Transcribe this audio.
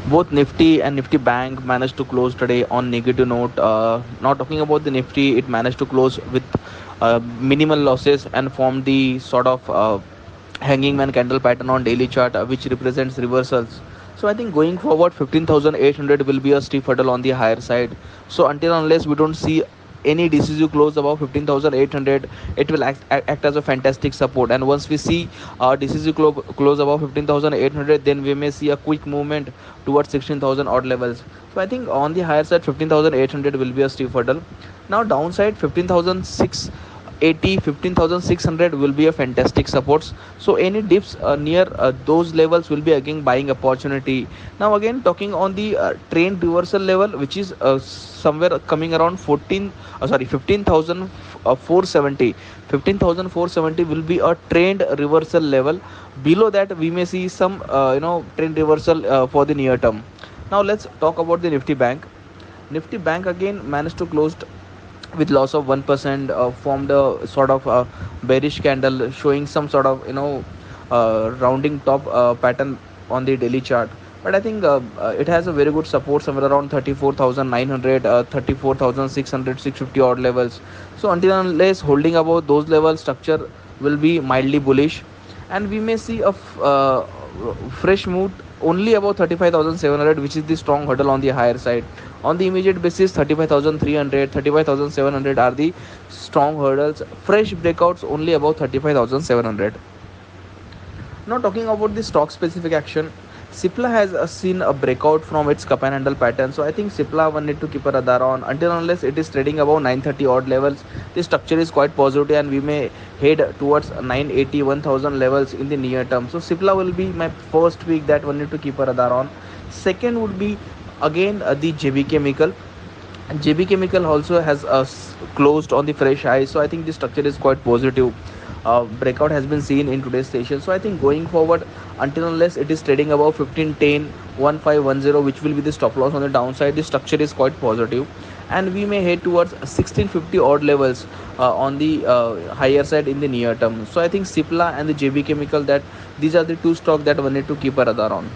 Both Nifty and Nifty Bank managed to close today on negative note. Now talking about the Nifty, it managed to close with minimal losses and formed the sort of hanging man candle pattern on daily chart, which represents reversals. So I think going forward, 15,800 will be a steep hurdle on the higher side. So until unless we don't see any decisive close above 15,800, it will act as a fantastic support. And once we see decisive close above 15,800, then we may see a quick movement towards 16,000 odd levels. So I think on the higher side, 15,800 will be a steep hurdle. Now downside, 15,680, 15,600 will be a fantastic supports. So any dips near those levels will be again buying opportunity. Now again talking on the trend reversal level, which is somewhere coming around 15,470. 15,470 will be a trend reversal level. Below that we may see some trend reversal for the near term. Now let's talk about the Nifty Bank. Nifty Bank again managed to close with loss of 1%, formed a sort of bearish candle showing some sort of rounding top pattern on the daily chart. But I think it has a very good support somewhere around 34,900, 34,600, 650 odd levels. So until unless holding above those levels, structure will be mildly bullish, and we may see a fresh move only above 35,700, which is the strong hurdle on the higher side. On the immediate basis, 35,300, 35,700 are the strong hurdles. Fresh breakouts only above 35,700. Now talking about the stock specific action, Cipla has seen a breakout from its cup and handle pattern. So I think Cipla one need to keep a radar on until unless it is trading above 930 odd levels. The structure is quite positive and we may head towards 980, 1000 levels in the near term. So Cipla will be my first pick that one need to keep a radar on. Second would be again the JB Chemical. JB Chemical also has closed on the fresh high. So I think the structure is quite positive. Breakout has been seen in today's session. So I think going forward, until unless it is trading above 1510, 1510, which will be the stop loss on the downside, the structure is quite positive, and we may head towards 1650 odd levels on the higher side in the near term. So I think Cipla and the JB Chemical, that these are the two stocks that one need to keep a radar on.